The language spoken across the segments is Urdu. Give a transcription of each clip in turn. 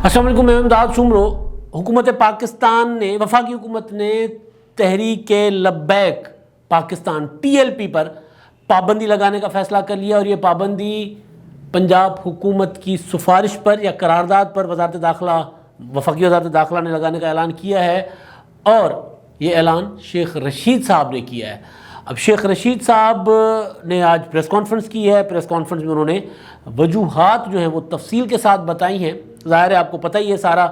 السلام علیکم، میں امداد سمرو۔ حکومت پاکستان نے، وفاقی حکومت نے تحریک لبیک پاکستان TLP پر پابندی لگانے کا فیصلہ کر لیا، اور یہ پابندی پنجاب حکومت کی سفارش پر یا قرارداد پر وزارت داخلہ، وفاقی وزارت داخلہ نے لگانے کا اعلان کیا ہے، اور یہ اعلان شیخ رشید صاحب نے کیا ہے۔ اب شیخ رشید صاحب نے آج پریس کانفرنس کی ہے۔ پریس کانفرنس میں انہوں نے وجوہات جو ہیں وہ تفصیل کے ساتھ بتائی ہیں۔ ظاہر ہے آپ کو پتہ ہی ہے سارا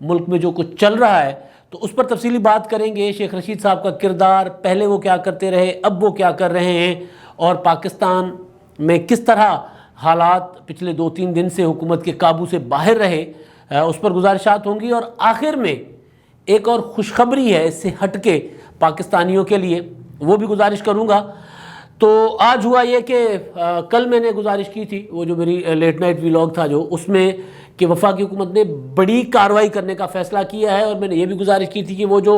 ملک میں جو کچھ چل رہا ہے، تو اس پر تفصیلی بات کریں گے۔ شیخ رشید صاحب کا کردار، پہلے وہ کیا کرتے رہے، اب وہ کیا کر رہے ہیں، اور پاکستان میں کس طرح حالات پچھلے 2-3 دن سے حکومت کے قابو سے باہر رہے، اس پر گزارشات ہوں گی۔ اور آخر میں ایک اور خوشخبری ہے اس سے ہٹ کے پاکستانیوں کے لیے، وہ بھی گزارش کروں گا۔ تو آج ہوا یہ کہ کل میں نے گزارش کی تھی، وہ جو میری لیٹ نائٹ ویلاگ تھا جو، اس میں کہ وفاقی حکومت نے بڑی کارروائی کرنے کا فیصلہ کیا ہے، اور میں نے یہ بھی گزارش کی تھی کہ وہ جو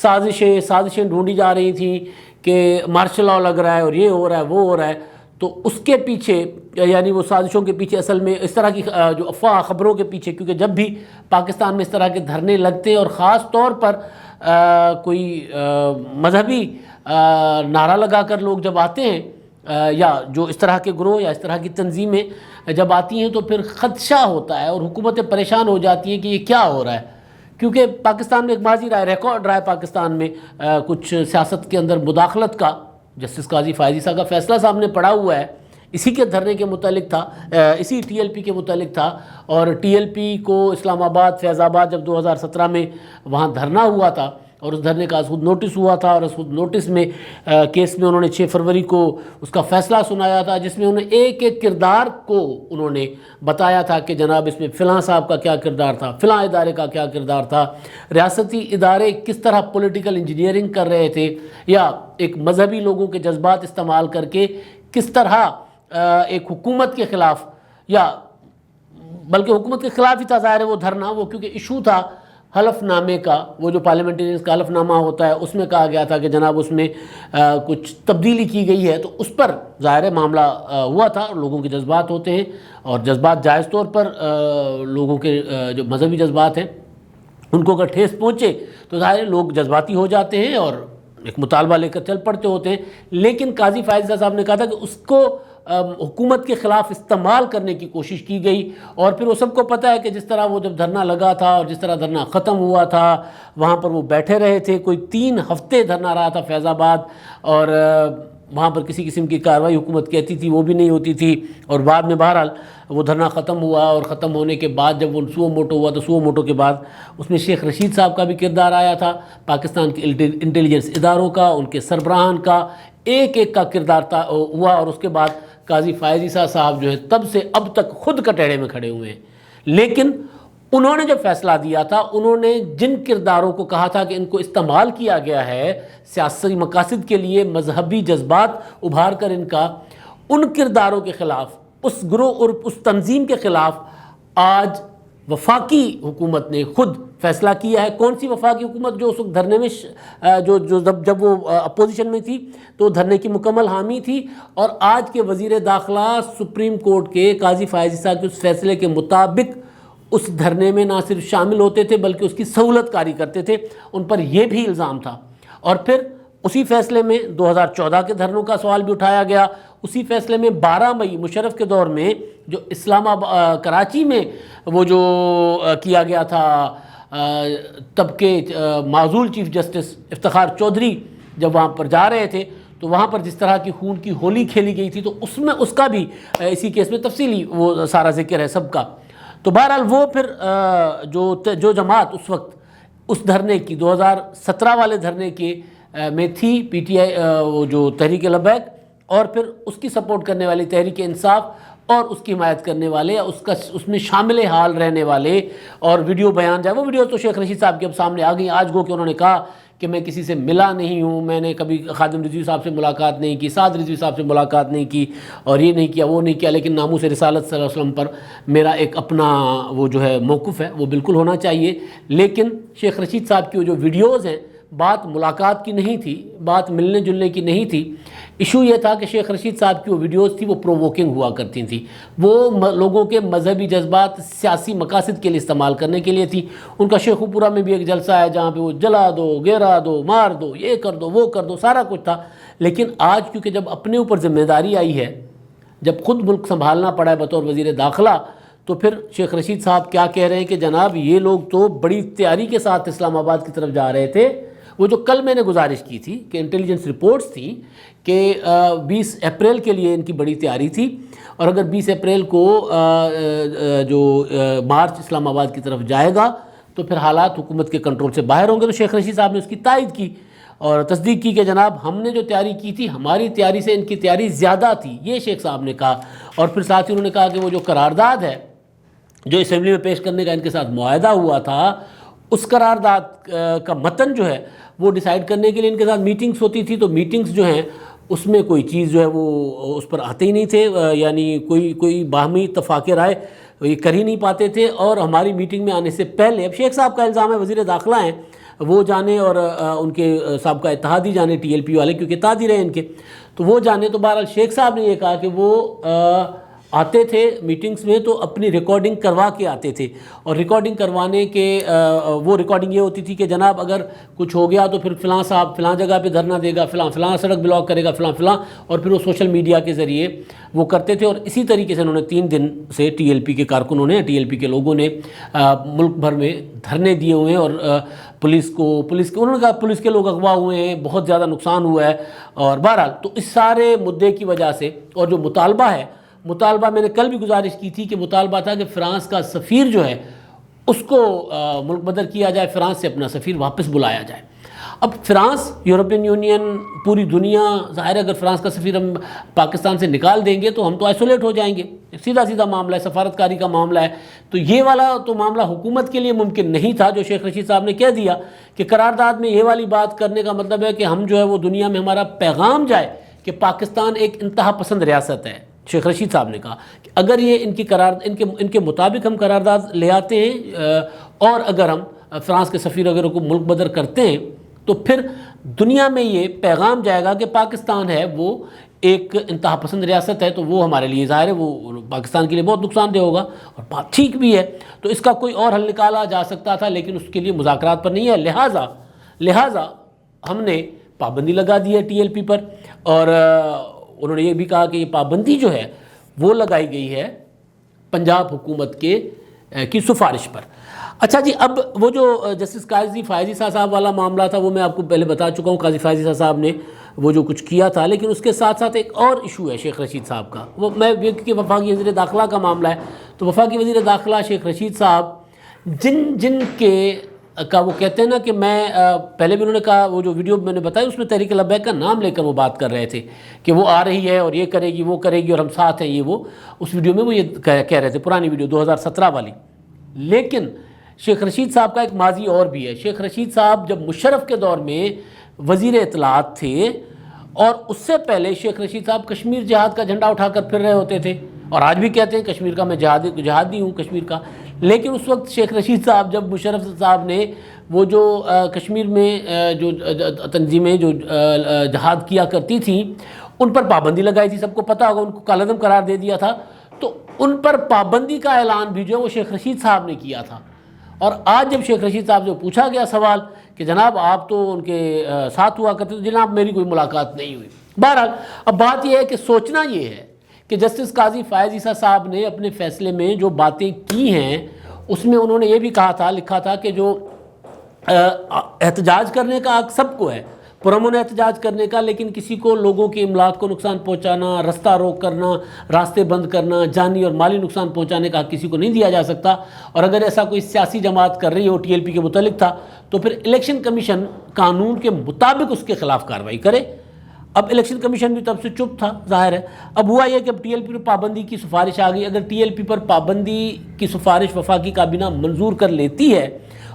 سازشیں ڈھونڈی جا رہی تھیں کہ مارشل لاء لگ رہا ہے اور یہ ہو رہا ہے وہ ہو رہا ہے، تو اس کے پیچھے، یعنی وہ سازشوں کے پیچھے اصل میں اس طرح کی جو افواہ خبروں کے پیچھے، کیونکہ جب بھی پاکستان میں اس طرح کے دھرنے لگتے اور خاص طور پر کوئی مذہبی نعرہ لگا کر لوگ جب آتے ہیں، یا جو اس طرح کے گروہ یا اس طرح کی تنظیمیں جب آتی ہیں، تو پھر خدشہ ہوتا ہے اور حکومتیں پریشان ہو جاتی ہیں کہ یہ کیا ہو رہا ہے، کیونکہ پاکستان میں ایک ماضی رہا ہے، ریکارڈ رہا ہے پاکستان میں کچھ سیاست کے اندر مداخلت کا۔ جسٹس قاضی فائز عیسیٰ کا فیصلہ صاحب نے پڑھا ہوا ہے، اسی کے دھرنے کے متعلق تھا، اسی TLP کے متعلق تھا، اور TLP کو اسلام آباد، فیض آباد جب 2017 میں وہاں دھرنا ہوا تھا، اور اس دھرنے کا از خود نوٹس ہوا تھا، اور اس خود نوٹس میں کیس میں انہوں نے 6 فروری کو اس کا فیصلہ سنایا تھا، جس میں انہوں نے ایک ایک کردار کو انہوں نے بتایا تھا کہ جناب اس میں فلاں صاحب کا کیا کردار تھا، فلاں ادارے کا کیا کردار تھا، ریاستی ادارے کس طرح پولیٹیکل انجینئرنگ کر رہے تھے، یا ایک مذہبی لوگوں کے جذبات استعمال کر کے کس طرح ایک حکومت کے خلاف، یا بلکہ حکومت کے خلاف ہی تھا ظاہر ہے وہ دھرنا، وہ کیونکہ ایشو تھا حلف نامے کا، وہ جو پارلیمنٹرینز کا حلف نامہ ہوتا ہے، اس میں کہا گیا تھا کہ جناب اس میں کچھ تبدیلی کی گئی ہے، تو اس پر ظاہر ہے معاملہ ہوا تھا، اور لوگوں کے جذبات ہوتے ہیں، اور جذبات جائز طور پر لوگوں کے جو مذہبی جذبات ہیں ان کو اگر ٹھیس پہنچے تو ظاہر ہے لوگ جذباتی ہو جاتے ہیں اور ایک مطالبہ لے کر چل پڑتے ہوتے ہیں۔ لیکن قاضی فائز عیسیٰ صاحب نے کہا تھا کہ اس کو حکومت کے خلاف استعمال کرنے کی کوشش کی گئی، اور پھر وہ سب کو پتہ ہے کہ جس طرح وہ جب دھرنا لگا تھا اور جس طرح دھرنا ختم ہوا تھا، وہاں پر وہ بیٹھے رہے تھے، کوئی 3 ہفتے دھرنا رہا تھا فیض آباد، اور وہاں پر کسی قسم کی کارروائی حکومت کہتی تھی وہ بھی نہیں ہوتی تھی، اور بعد میں بہرحال وہ دھرنا ختم ہوا، اور ختم ہونے کے بعد جب وہ سو موٹو ہوا تو سو موٹو کے بعد اس میں شیخ رشید صاحب کا بھی کردار آیا تھا، پاکستان کے انٹیلیجنس اداروں کا، ان کے سربراہان کا، ایک ایک کا کردار ہوا، اور اس کے بعد قاضی فائز عیسیٰ صاحب جو ہے تب سے اب تک خود کٹہرے میں کھڑے ہوئے ہیں۔ لیکن انہوں نے جب فیصلہ دیا تھا، انہوں نے جن کرداروں کو کہا تھا کہ ان کو استعمال کیا گیا ہے سیاسی مقاصد کے لیے، مذہبی جذبات ابھار کر ان کرداروں کے خلاف، اس گروہ اور اس تنظیم کے خلاف آج وفاقی حکومت نے خود فیصلہ کیا ہے۔ کون سی وفاقی حکومت؟ جو اس وقت دھرنے میں جب وہ اپوزیشن میں تھی تو دھرنے کی مکمل حامی تھی، اور آج کے وزیر داخلہ سپریم کورٹ کے قاضی فائز عیسیٰ کے اس فیصلے کے مطابق اس دھرنے میں نہ صرف شامل ہوتے تھے بلکہ اس کی سہولت کاری کرتے تھے۔ ان پر یہ بھی الزام تھا، اور پھر اسی فیصلے میں 2014 کے دھرنوں کا سوال بھی اٹھایا گیا۔ اسی فیصلے میں 12 مئی مشرف کے دور میں جو اسلام آباد کراچی میں وہ جو کیا گیا تھا، تب کے معزول چیف جسٹس افتخار چودھری جب وہاں پر جا رہے تھے، تو وہاں پر جس طرح کی خون کی ہولی کھیلی گئی تھی، تو اس میں اس کا بھی اسی کیس میں تفصیلی وہ سارا ذکر ہے سب کا۔ تو بہرحال وہ پھر جو جماعت اس وقت اس دھرنے کی 2017 والے دھرنے کے میں تھی، PTI، وہ جو تحریک لبیک، اور پھر اس کی سپورٹ کرنے والی تحریک انصاف، اور اس کی حمایت کرنے والے، اس میں شامل حال رہنے والے، اور ویڈیو بیان جائے، وہ ویڈیو تو شیخ رشید صاحب کے اب سامنے آ گئی۔ آج گو کہ انہوں نے کہا کہ میں کسی سے ملا نہیں ہوں، میں نے کبھی خادم رضوی صاحب سے ملاقات نہیں کی، سعد رضوی صاحب سے ملاقات نہیں کی، اور یہ نہیں کیا وہ نہیں کیا، لیکن ناموس رسالت صلی اللہ علیہ وسلم پر میرا ایک اپنا وہ جو ہے موقف ہے، وہ بالکل ہونا چاہیے۔ لیکن شیخ رشید صاحب کی وہ جو ویڈیوز ہیں بات ملاقات کی نہیں تھی، بات ملنے جلنے کی نہیں تھی، ایشو یہ تھا کہ شیخ رشید صاحب کی وہ ویڈیوز تھی وہ پرووکنگ ہوا کرتی تھیں، وہ لوگوں کے مذہبی جذبات سیاسی مقاصد کے لیے استعمال کرنے کے لیے تھی۔ ان کا شیخو پورہ میں بھی ایک جلسہ ہے جہاں پہ وہ جلا دو، گرا دو، مار دو، یہ کر دو، وہ کر دو، سارا کچھ تھا۔ لیکن آج کیونکہ جب اپنے اوپر ذمہ داری آئی ہے، جب خود ملک سنبھالنا پڑا ہے بطور وزیر داخلہ، تو پھر شیخ رشید صاحب کیا کہہ رہے ہیں کہ جناب یہ لوگ تو بڑی تیاری کے ساتھ اسلام آباد کی طرف جا رہے تھے۔ وہ جو کل میں نے گزارش کی تھی کہ انٹیلیجنس رپورٹس تھیں کہ 20 اپریل کے لیے ان کی بڑی تیاری تھی، اور اگر 20 اپریل کو جو مارچ اسلام آباد کی طرف جائے گا تو پھر حالات حکومت کے کنٹرول سے باہر ہوں گے۔ تو شیخ رشید صاحب نے اس کی تائید کی اور تصدیق کی کہ جناب ہم نے جو تیاری کی تھی ہماری تیاری سے ان کی تیاری زیادہ تھی، یہ شیخ صاحب نے کہا۔ اور پھر ساتھ ہی انہوں نے کہا کہ وہ جو قرارداد ہے جو اسمبلی میں پیش کرنے کا ان کے ساتھ معاہدہ ہوا تھا، اس قرارداد کا متن جو ہے وہ ڈیسائیڈ کرنے کے لیے ان کے ساتھ میٹنگز ہوتی تھی، تو میٹنگز جو ہیں اس میں کوئی چیز جو ہے وہ اس پر آتے ہی نہیں تھے، یعنی کوئی باہمی اتفاق رائے یہ کر ہی نہیں پاتے تھے۔ اور ہماری میٹنگ میں آنے سے پہلے، اب شیخ صاحب کا الزام ہے وزیر داخلہ ہیں وہ جانے اور ان کے سابقہ اتحادی جانے ٹی ایل پی والے، کیونکہ اتحادی رہے ان کے، تو وہ جانے۔ تو بہرحال شیخ صاحب نے یہ کہا کہ وہ آتے تھے میٹنگز میں تو اپنی ریکارڈنگ کروا کے آتے تھے، اور ریکارڈنگ کروانے کے وہ ریکارڈنگ یہ ہوتی تھی کہ جناب اگر کچھ ہو گیا تو پھر فلاں صاحب فلاں جگہ پہ دھرنا دے گا، فلاں سڑک بلاک کرے گا، فلاں، اور پھر وہ سوشل میڈیا کے ذریعے وہ کرتے تھے۔ اور اسی طریقے سے انہوں نے 3 دن سے ٹی ایل پی کے کارکنوں نے، ٹی ایل پی کے لوگوں نے ملک بھر میں دھرنے دیے ہوئے ہیں، اور پولیس کے انہوں نے کہا پولیس کے لوگ اغوا ہوئے ہیں، بہت زیادہ نقصان ہوا ہے۔ اور بہرحال تو اس سارے مدعے کی وجہ سے، اور جو مطالبہ میں نے کل بھی گزارش کی تھی کہ مطالبہ تھا کہ فرانس کا سفیر جو ہے اس کو ملک بدر کیا جائے، فرانس سے اپنا سفیر واپس بلایا جائے۔ اب فرانس، یورپین یونین، پوری دنیا، ظاہر ہے اگر فرانس کا سفیر ہم پاکستان سے نکال دیں گے تو ہم تو آئسولیٹ ہو جائیں گے، سیدھا معاملہ ہے، سفارتکاری کا معاملہ ہے۔ تو یہ والا تو معاملہ حکومت کے لیے ممکن نہیں تھا جو شیخ رشید صاحب نے کہہ دیا کہ قرارداد میں یہ والی بات کرنے کا مطلب ہے کہ ہم جو ہے وہ دنیا میں ہمارا پیغام جائے کہ پاکستان ایک انتہا پسند ریاست ہے۔ شیخ رشید صاحب نے کہا کہ اگر یہ ان کے مطابق ہم قرارداد لے آتے ہیں، اور اگر ہم فرانس کے سفیر وغیرہ کو ملک بدر کرتے ہیں تو پھر دنیا میں یہ پیغام جائے گا کہ پاکستان ہے وہ ایک انتہا پسند ریاست ہے، تو وہ ہمارے لیے ظاہر ہے وہ پاکستان کے لیے بہت نقصان دہ ہوگا، اور بات ٹھیک بھی ہے۔ تو اس کا کوئی اور حل نکالا جا سکتا تھا، لیکن اس کے لیے مذاکرات پر نہیں ہے، لہٰذا ہم نے پابندی لگا دی ہے ٹی ایل پی پر۔ اور انہوں نے یہ بھی کہا کہ یہ پابندی جو ہے وہ لگائی گئی ہے پنجاب حکومت کی سفارش پر۔ اچھا جی، اب وہ جو جسٹس قاضی فائزی صاحب والا معاملہ تھا وہ میں آپ کو پہلے بتا چکا ہوں، قاضی فائزی صاحب نے وہ جو کچھ کیا تھا، لیکن اس کے ساتھ ساتھ ایک اور ایشو ہے شیخ رشید صاحب کا، وہ کہ وفاقی وزیر داخلہ کا معاملہ ہے۔ تو وفاقی وزیر داخلہ شیخ رشید صاحب جن کا وہ کہتے ہیں نا کہ میں پہلے بھی انہوں نے کہا، وہ جو ویڈیو میں نے بتائی اس میں تحریک لبیک کا نام لے کر وہ بات کر رہے تھے کہ وہ آ رہی ہے اور یہ کرے گی وہ کرے گی اور ہم ساتھ ہیں، یہ وہ اس ویڈیو میں وہ یہ کہہ رہے تھے، پرانی ویڈیو 2017 والی۔ لیکن شیخ رشید صاحب کا ایک ماضی اور بھی ہے۔ شیخ رشید صاحب جب مشرف کے دور میں وزیر اطلاعات تھے، اور اس سے پہلے شیخ رشید صاحب کشمیر جہاد کا جھنڈا اٹھا کر پھر رہے ہوتے تھے، اور آج بھی کہتے ہیں کشمیر کا میں جہادی ہوں کشمیر کا۔ لیکن اس وقت شیخ رشید صاحب جب مشرف صاحب نے وہ جو کشمیر میں جو تنظیمیں جو جہاد کیا کرتی تھیں ان پر پابندی لگائی تھی، سب کو پتہ ہوگا، ان کو کالعدم قرار دے دیا تھا، تو ان پر پابندی کا اعلان بھی جو ہے وہ شیخ رشید صاحب نے کیا تھا۔ اور آج جب شیخ رشید صاحب سے پوچھا گیا سوال کہ جناب آپ تو ان کے ساتھ ہوا کرتے، تو جناب میری کوئی ملاقات نہیں ہوئی۔ بہرحال اب بات یہ ہے کہ سوچنا یہ ہے کہ جسٹس قاضی فائز عیسیٰ صاحب نے اپنے فیصلے میں جو باتیں کی ہیں اس میں انہوں نے یہ بھی کہا تھا، لکھا تھا کہ جو احتجاج کرنے کا حق سب کو ہے، پرامن احتجاج کرنے کا، لیکن کسی کو لوگوں کی املاک کو نقصان پہنچانا، رستہ روک کرنا، راستے بند کرنا، جانی اور مالی نقصان پہنچانے کا حق کسی کو نہیں دیا جا سکتا۔ اور اگر ایسا کوئی سیاسی جماعت کر رہی ہو، ٹی ایل پی کے متعلق تھا، تو پھر الیکشن کمیشن قانون کے مطابق اس کے خلاف کارروائی کرے۔ اب الیکشن کمیشن بھی تب سے چپ تھا، ظاہر ہے۔ اب ہوا یہ کہ اب ٹی ایل پی پر پابندی کی سفارش آ گئی۔ اگر ٹی ایل پی پر پابندی کی سفارش وفاقی کابینہ منظور کر لیتی ہے،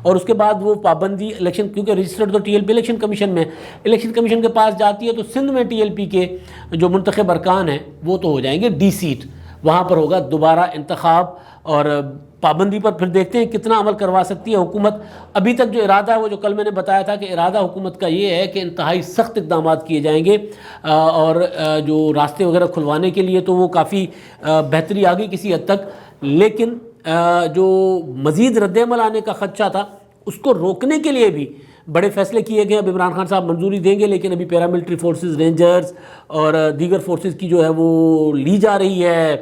اور اس کے بعد وہ پابندی الیکشن، کیونکہ رجسٹرڈ تو T L P election commission میں، الیکشن کمیشن کے پاس جاتی ہے، تو سندھ میں ٹی ایل پی کے جو منتخب ارکان ہیں وہ تو ہو جائیں گے ڈی سیٹ، وہاں پر ہوگا دوبارہ انتخاب، اور پابندی پر پھر دیکھتے ہیں کتنا عمل کروا سکتی ہے حکومت۔ ابھی تک جو ارادہ ہے وہ جو کل میں نے بتایا تھا کہ ارادہ حکومت کا یہ ہے کہ انتہائی سخت اقدامات کیے جائیں گے، اور جو راستے وغیرہ کھلوانے کے لیے تو وہ کافی بہتری آ گئی کسی حد تک، لیکن جو مزید رد عمل آنے کا خدشہ تھا اس کو روکنے کے لیے بھی بڑے فیصلے کیے گئے۔ اب عمران خان صاحب منظوری دیں گے، لیکن ابھی پیراملٹری فورسز، رینجرز اور دیگر فورسز کی جو ہے وہ لی جا رہی ہے،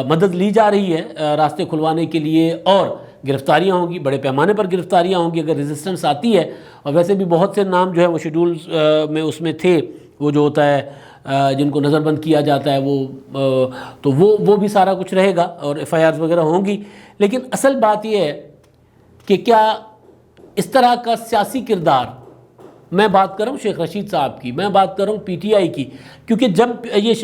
مدد لی جا رہی ہے راستے کھلوانے کے لیے، اور گرفتاریاں ہوں گی، بڑے پیمانے پر گرفتاریاں ہوں گی اگر ریزسٹنس آتی ہے۔ اور ویسے بھی بہت سے نام جو ہے وہ شیڈول میں اس میں تھے، وہ جو ہوتا ہے جن کو نظر بند کیا جاتا ہے، وہ تو وہ بھی سارا کچھ رہے گا، اور ایف آئی آرز وغیرہ ہوں گی۔ لیکن اصل بات یہ ہے کہ کیا اس طرح کا سیاسی کردار، میں بات کر رہا ہوں شیخ رشید صاحب کی، میں بات کر رہا ہوں پی ٹی آئی کی، کیونکہ جب یہ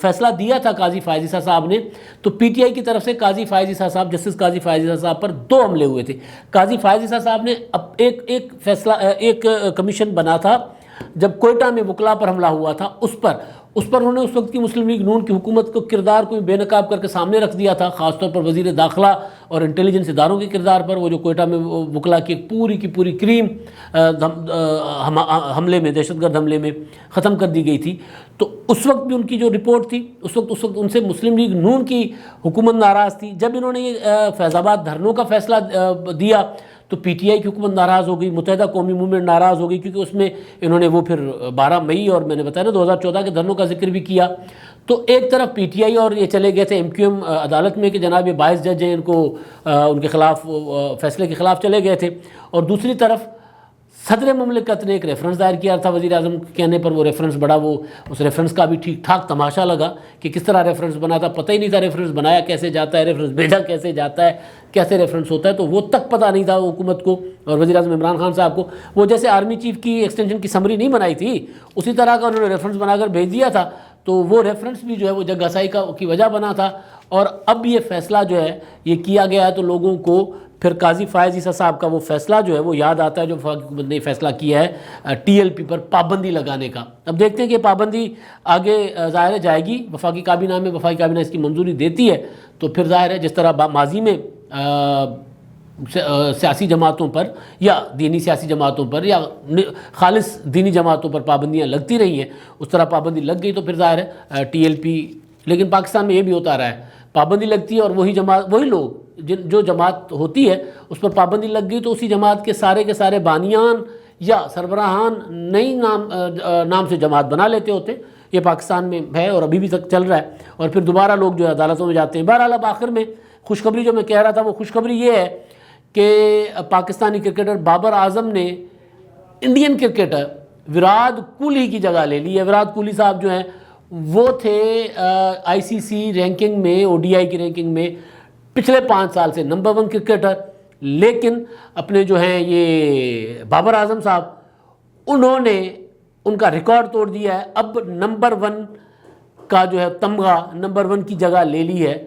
فیصلہ دیا تھا قاضی فائز عیسیٰ صاحب نے، تو پی ٹی آئی کی طرف سے قاضی فائز عیسیٰ صاحب، جسٹس قاضی فائز عیسیٰ صاحب پر 2 حملے ہوئے تھے۔ قاضی فائز عیسیٰ صاحب نے ایک فیصلہ، ایک کمیشن بنا تھا جب کوئٹہ میں وکلاء پر حملہ ہوا تھا، اس پر انہوں نے اس وقت کی مسلم لیگ نون کی حکومت کو کردار کو بے نقاب کر کے سامنے رکھ دیا تھا، خاص طور پر وزیر داخلہ اور انٹیلیجنس اداروں کے کردار پر، وہ جو کوئٹہ میں وکلاء کی پوری کی پوری کریم حملے میں، دہشت گرد حملے میں ختم کر دی گئی تھی۔ تو اس وقت بھی ان کی جو رپورٹ تھی، اس وقت ان سے مسلم لیگ نون کی حکومت ناراض تھی۔ جب انہوں نے یہ فیض آباد دھرنوں کا فیصلہ دیا تو پی ٹی آئی کی حکومت ناراض ہو گئی، متحدہ قومی موومنٹ ناراض ہو گئی، کیونکہ اس میں انہوں نے وہ پھر 12 مئی اور میں نے بتایا نا 2014 کے دھرنوں کا ذکر بھی کیا۔ تو ایک طرف پی ٹی آئی اور یہ چلے گئے تھے ایم کیو ایم عدالت میں کہ جناب یہ 22 جج ہیں، ان کے خلاف فیصلے کے خلاف چلے گئے تھے، اور دوسری طرف صدر مملکت نے ایک ریفرنس دائر کیا تھا وزیر اعظم کے کہنے پر۔ وہ ریفرنس بڑا، وہ اس ریفرنس کا بھی ٹھیک ٹھاک تماشا لگا کہ کس طرح ریفرنس بنا تھا، پتہ ہی نہیں تھا ریفرنس بنایا کیسے جاتا ہے، ریفرنس بھیجا کیسے جاتا ہے، کیسے ریفرنس ہوتا ہے، تو وہ تک پتہ نہیں تھا حکومت کو اور وزیر اعظم عمران خان صاحب کو۔ وہ جیسے آرمی چیف کی ایکسٹینشن کی سمری نہیں بنائی تھی، اسی طرح کا انہوں نے ریفرنس بنا کر بھیج دیا تھا، تو وہ ریفرنس بھی جو ہے وہ جگ گسائی کی وجہ بنا تھا۔ اور اب یہ فیصلہ جو ہے یہ کیا گیا ہے، تو لوگوں کو پھر قاضی فائز عیسیٰ صاحب کا وہ فیصلہ جو ہے وہ یاد آتا ہے، جو وفاقی حکومت نے فیصلہ کیا ہے ٹی ایل پی پر پابندی لگانے کا۔ اب دیکھتے ہیں کہ پابندی آگے ظاہر جائے گی، وفاقی کابینہ میں، وفاقی کابینہ اس کی منظوری دیتی ہے تو پھر ظاہر ہے جس طرح ماضی میں سیاسی جماعتوں پر یا دینی سیاسی جماعتوں پر یا خالص دینی جماعتوں پر پابندیاں لگتی رہی ہیں، اس طرح پابندی لگ گئی تو پھر ظاہر ہے ٹی ایل پی۔ لیکن پاکستان میں یہ بھی ہوتا رہا ہے، پابندی لگتی ہے اور وہی لوگ جو جماعت ہوتی ہے اس پر پابندی لگ گئی تو اسی جماعت کے سارے بانیان یا سربراہان نئی نام سے جماعت بنا لیتے ہوتے۔ یہ پاکستان میں ہے اور ابھی بھی تک چل رہا ہے، اور پھر دوبارہ لوگ جو ہے عدالتوں میں جاتے ہیں۔ بہرحال اب آخر میں خوشخبری جو میں کہہ رہا تھا، وہ خوشخبری یہ ہے کہ پاکستانی کرکٹر بابر اعظم نے انڈین کرکٹر وراٹ کوہلی کی جگہ لے لی ہے۔ وراٹ کوہلی صاحب جو ہیں وہ تھے آئی سی سی رینکنگ میں، او ڈی آئی کی رینکنگ میں پچھلے 5 سال سے نمبر 1 کرکٹر، لیکن اپنے جو ہیں یہ بابر اعظم صاحب، انہوں نے ان کا ریکارڈ توڑ دیا ہے۔ اب نمبر 1 کا جو ہے تمغہ، نمبر 1 کی جگہ لے لی ہے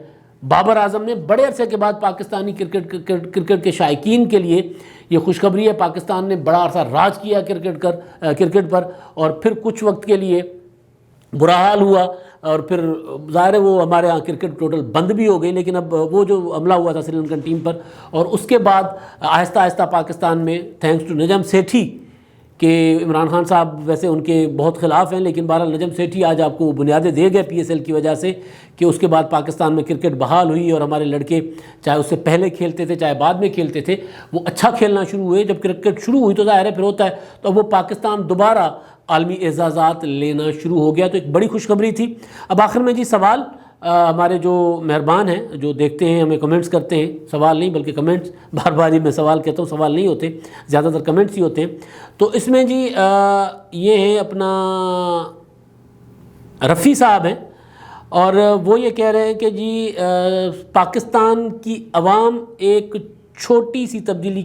بابر اعظم نے۔ بڑے عرصے کے بعد پاکستانی کرکٹ کے شائقین کے لیے یہ خوشخبری ہے۔ پاکستان نے بڑا عرصہ راج کیا کرکٹ پر، اور پھر کچھ وقت کے لیے برا حال ہوا، اور پھر ظاہر ہے وہ ہمارے ہاں کرکٹ ٹوٹل بند بھی ہو گئی۔ لیکن اب وہ جو حملہ ہوا تھا سری لنکن ٹیم پر، اور اس کے بعد آہستہ آہستہ پاکستان میں تھینکس ٹو نجم سیٹھی، کہ عمران خان صاحب ویسے ان کے بہت خلاف ہیں، لیکن بہرحال نجم سیٹھی آج آپ کو بنیادیں دے گئے پی ایس ایل کی وجہ سے، کہ اس کے بعد پاکستان میں کرکٹ بحال ہوئی، اور ہمارے لڑکے چاہے اس سے پہلے کھیلتے تھے چاہے بعد میں کھیلتے تھے، وہ اچھا کھیلنا شروع ہوئے۔ جب کرکٹ شروع ہوئی تو ظاہر ہے پھر ہوتا ہے، تو اب وہ پاکستان دوبارہ عالمی اعزازات لینا شروع ہو گیا، تو ایک بڑی خوشخبری تھی۔ اب آخر میں جی سوال، ہمارے جو مہربان ہیں جو دیکھتے ہیں ہمیں کمنٹس کرتے ہیں، سوال نہیں بلکہ کمنٹس، بار بار ہی میں سوال کہتا ہوں، سوال نہیں ہوتے، زیادہ تر کمنٹس ہی ہوتے ہیں۔ تو اس میں جی یہ ہے اپنا رفیع صاحب ہیں، اور وہ یہ کہہ رہے ہیں کہ جی پاکستان کی عوام ایک چھوٹی سی تبدیلی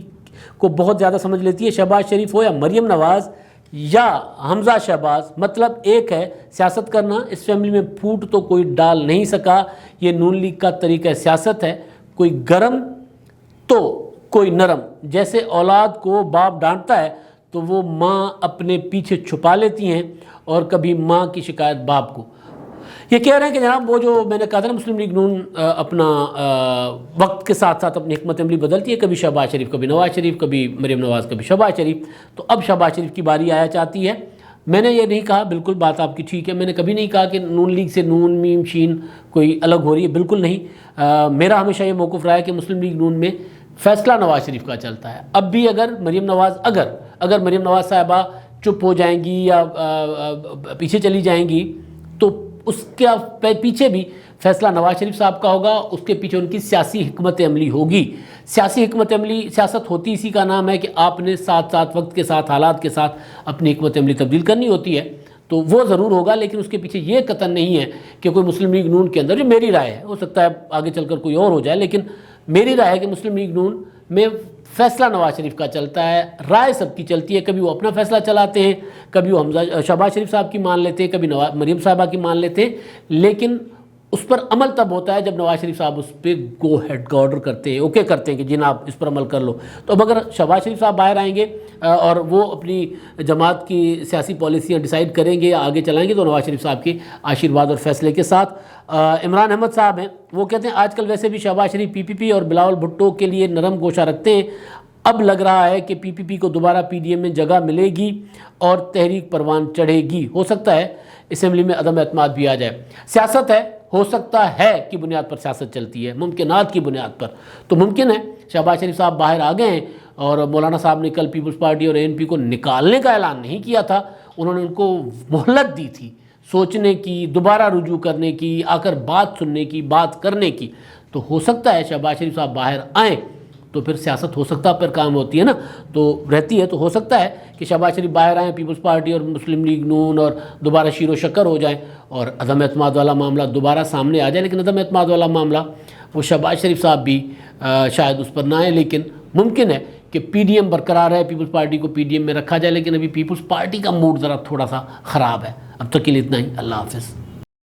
کو بہت زیادہ سمجھ لیتی ہے، شہباز شریف ہو یا مریم نواز یا حمزہ شہباز، مطلب ایک ہے سیاست کرنا۔ اس فیملی میں پھوٹ تو کوئی ڈال نہیں سکا، یہ نون لیگ کا طریقہ سیاست ہے، کوئی گرم تو کوئی نرم، جیسے اولاد کو باپ ڈانٹتا ہے تو وہ ماں اپنے پیچھے چھپا لیتی ہیں، اور کبھی ماں کی شکایت باپ کو۔ یہ کہہ رہے ہیں کہ جناب وہ جو میں نے کہا تھا نا مسلم لیگ نون اپنا وقت کے ساتھ ساتھ اپنی حکمت عملی بدلتی ہے، کبھی شہباز شریف، کبھی نواز شریف، کبھی مریم نواز، کبھی شہباز شریف، تو اب شہباز شریف کی باری آیا چاہتی ہے۔ میں نے یہ نہیں کہا، بالکل بات آپ کی ٹھیک ہے، میں نے کبھی نہیں کہا کہ نون لیگ سے نون میم شین کوئی الگ ہو رہی ہے، بالکل نہیں۔ میرا ہمیشہ یہ موقف رہا ہے کہ مسلم لیگ نون میں فیصلہ نواز شریف کا چلتا ہے۔ اب بھی اگر مریم نواز صاحبہ چپ ہو جائیں گی یا پیچھے چلی جائیں گی تو اس کے پیچھے بھی فیصلہ نواز شریف صاحب کا ہوگا، اس کے پیچھے ان کی سیاسی حکمت عملی ہوگی۔ سیاسی حکمت عملی، سیاست ہوتی اسی کا نام ہے کہ آپ نے ساتھ ساتھ وقت کے ساتھ حالات کے ساتھ اپنی حکمت عملی تبدیل کرنی ہوتی ہے، تو وہ ضرور ہوگا، لیکن اس کے پیچھے یہ قطعاً نہیں ہے کہ کوئی مسلم لیگ نون کے اندر، جو میری رائے ہے، ہو سکتا ہے آگے چل کر کوئی اور ہو جائے، لیکن میری رائے ہے کہ مسلم لیگ نون میں فیصلہ نواز شریف کا چلتا ہے، رائے سب کی چلتی ہے، کبھی وہ اپنا فیصلہ چلاتے ہیں، کبھی وہ شہباز شریف صاحب کی مان لیتے ہیں، کبھی مریم صاحبہ کی مان لیتے ہیں، لیکن اس پر عمل تب ہوتا ہے جب نواز شریف صاحب اس پہ گو ہیڈ کا آرڈر کرتے ہیں، اوکے کرتے ہیں کہ جناب اس پر عمل کر لو۔ تو اب اگر شہباز شریف صاحب باہر آئیں گے اور وہ اپنی جماعت کی سیاسی پالیسیاں ڈیسائیڈ کریں گے یا آگے چلائیں گے، تو نواز شریف صاحب کے آشیرواد اور فیصلے کے ساتھ۔ عمران احمد صاحب ہیں، وہ کہتے ہیں آج کل ویسے بھی شہباز شریف پی پی پی اور بلاول بھٹو کے لیے نرم گوشہ رکھتے ہیں، اب لگ رہا ہے کہ پی پی پی کو دوبارہ پی ڈی ایم میں جگہ ملے گی اور تحریک پروان چڑھے گی، ہو سکتا ہے اسمبلی میں عدم اعتماد بھی آ جائے۔ سیاست ہے، ہو سکتا ہے کی بنیاد پر سیاست چلتی ہے، ممکنات کی بنیاد پر، تو ممکن ہے شہباز شریف صاحب باہر آ گئے ہیں، اور مولانا صاحب نے کل پیپلز پارٹی اور اے این پی کو نکالنے کا اعلان نہیں کیا تھا، انہوں نے ان کو مہلت دی تھی سوچنے کی، دوبارہ رجوع کرنے کی، آ کر بات سننے کی، بات کرنے کی، تو ہو سکتا ہے شہباز شریف صاحب باہر آئیں تو پھر سیاست ہو سکتا ہے پر کام ہوتی ہے نا، تو رہتی ہے، تو ہو سکتا ہے کہ شہباز شریف باہر آئیں، پیپلز پارٹی اور مسلم لیگ نون اور دوبارہ شیر و شکر ہو جائیں اور عدم اعتماد والا معاملہ دوبارہ سامنے آ جائے، لیکن عدم اعتماد والا معاملہ وہ شہباز شریف صاحب بھی شاید اس پر نہ آئے، لیکن ممکن ہے کہ پی ڈی ایم برقرار ہے، پیپلز پارٹی کو پی ڈی ایم میں رکھا جائے، لیکن ابھی پیپلز پارٹی کا موڈ ذرا تھوڑا سا خراب ہے۔ اب تک کے لیے اتنا ہی، اللہ حافظ۔